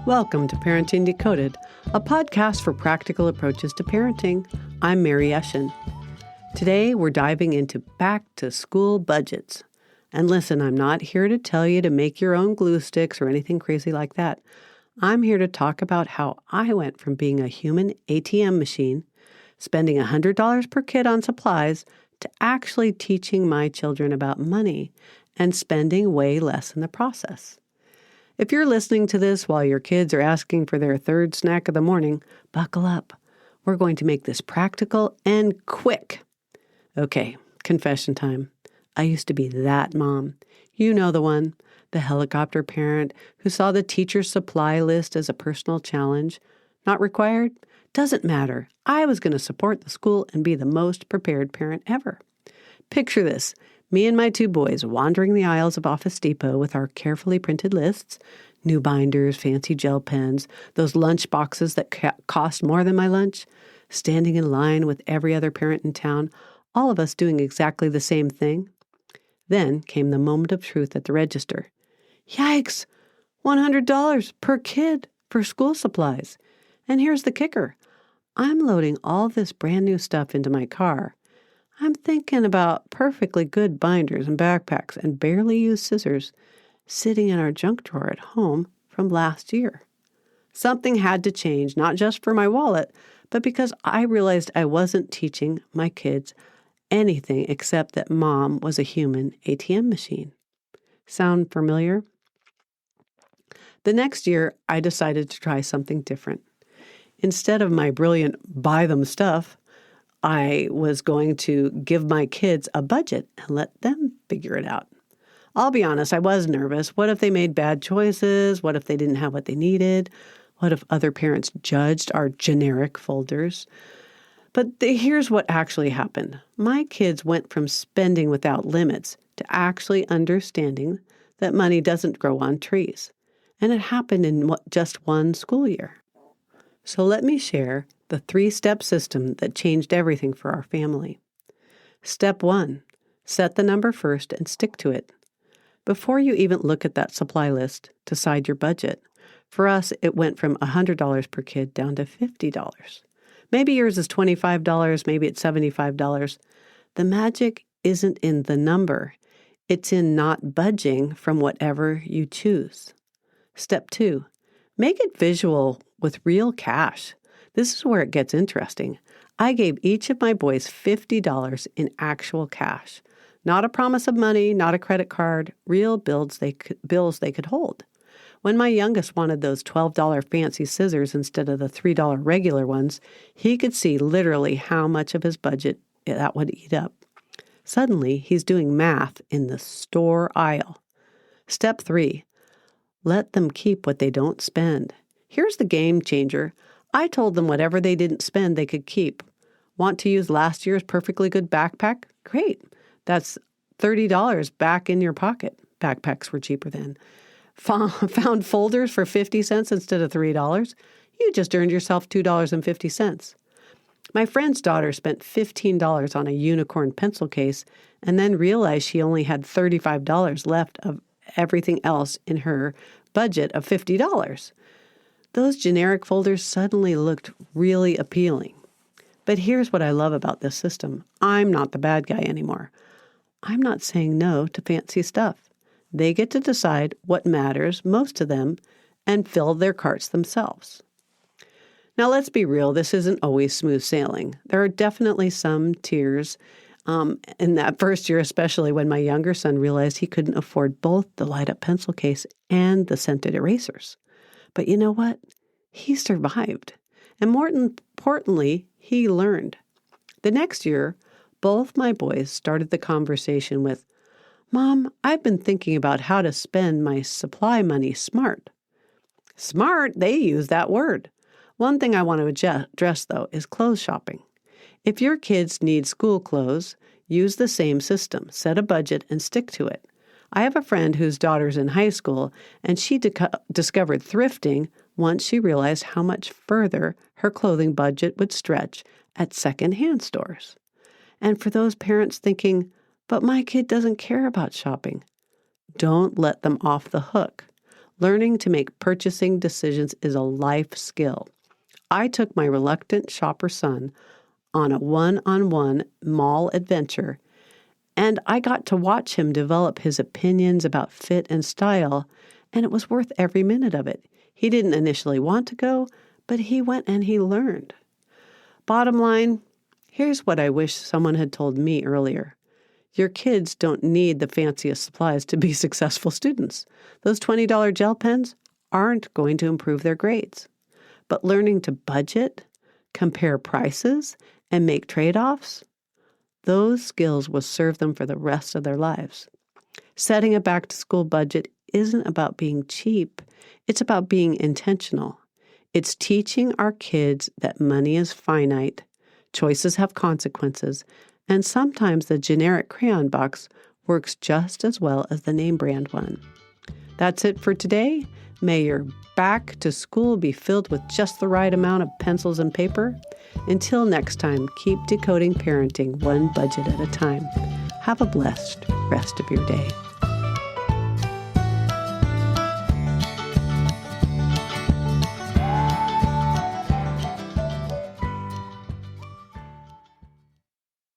Welcome to Parenting Decoded, a podcast for practical approaches to parenting. I'm Mary Eschen. Today, we're diving into back-to-school budgets. And listen, I'm not here to tell you to make your own glue sticks or anything crazy like that. I'm here to talk about how I went from being a human ATM machine, spending $100 per kid on supplies, to actually teaching my children about money and spending way less in the process. If you're listening to this while your kids are asking for their third snack of the morning, buckle up. We're going to make this practical and quick. Okay, confession time. I used to be that mom. You know the one, the helicopter parent who saw the teacher's supply list as a personal challenge. Not required? Doesn't matter. I was going to support the school and be the most prepared parent ever. Picture this. Me and my two boys wandering the aisles of Office Depot with our carefully printed lists, new binders, fancy gel pens, those lunch boxes that cost more than my lunch, standing in line with every other parent in town, all of us doing exactly the same thing. Then came the moment of truth at the register. Yikes! $100 per kid for school supplies. And here's the kicker. I'm loading all this brand new stuff into my car. I'm thinking about perfectly good binders and backpacks and barely used scissors sitting in our junk drawer at home from last year. Something had to change, not just for my wallet, but because I realized I wasn't teaching my kids anything except that mom was a human ATM machine. Sound familiar? The next year, I decided to try something different. Instead of my brilliant buy them stuff, I was going to give my kids a budget and let them figure it out. I'll be honest, I was nervous. What if they made bad choices? What if they didn't have what they needed? What if other parents judged our generic folders? But here's what actually happened. My kids went from spending without limits to actually understanding that money doesn't grow on trees. And it happened in just one school year. So let me share the 3-step system that changed everything for our family. Step 1, set the number first and stick to it. Before you even look at that supply list, decide your budget. For us, it went from $100 per kid down to $50. Maybe yours is $25, maybe it's $75. The magic isn't in the number. It's in not budging from whatever you choose. Step 2, make it visual with real cash. This is where it gets interesting. I gave each of my boys $50 in actual cash. Not a promise of money, not a credit card, real bills they could hold. When my youngest wanted those $12 fancy scissors instead of the $3 regular ones, he could see literally how much of his budget that would eat up. Suddenly, he's doing math in the store aisle. Step 3, let them keep what they don't spend. Here's the game changer. I told them whatever they didn't spend, they could keep. Want to use last year's perfectly good backpack? Great. That's $30 back in your pocket. Backpacks were cheaper then. Found folders for 50 cents instead of $3? You just earned yourself $2.50. My friend's daughter spent $15 on a unicorn pencil case and then realized she only had $35 left of everything else in her budget of $50. Those generic folders suddenly looked really appealing. But here's what I love about this system. I'm not the bad guy anymore. I'm not saying no to fancy stuff. They get to decide what matters most to them and fill their carts themselves. Now, let's be real. This isn't always smooth sailing. There are definitely some tears in that first year, especially when my younger son realized he couldn't afford both the light-up pencil case and the scented erasers. But you know what? He survived. And more importantly, he learned. The next year, both my boys started the conversation with, Mom, I've been thinking about how to spend my supply money smart. Smart? They use that word. One thing I want to address, though, is clothes shopping. If your kids need school clothes, use the same system. Set a budget and stick to it. I have a friend whose daughter's in high school, and she discovered thrifting once she realized how much further her clothing budget would stretch at secondhand stores. And for those parents thinking, but my kid doesn't care about shopping, don't let them off the hook. Learning to make purchasing decisions is a life skill. I took my reluctant shopper son on a one-on-one mall adventure, and I got to watch him develop his opinions about fit and style, and it was worth every minute of it. He didn't initially want to go, but he went and he learned. Bottom line, here's what I wish someone had told me earlier. Your kids don't need the fanciest supplies to be successful students. Those $20 gel pens aren't going to improve their grades. But learning to budget, compare prices, and make trade-offs, those skills will serve them for the rest of their lives. Setting a back-to-school budget isn't about being cheap. It's about being intentional. It's teaching our kids that money is finite, choices have consequences, and sometimes the generic crayon box works just as well as the name brand one. That's it for today. May your back to school be filled with just the right amount of pencils and paper. Until next time, keep decoding parenting one budget at a time. Have a blessed rest of your day.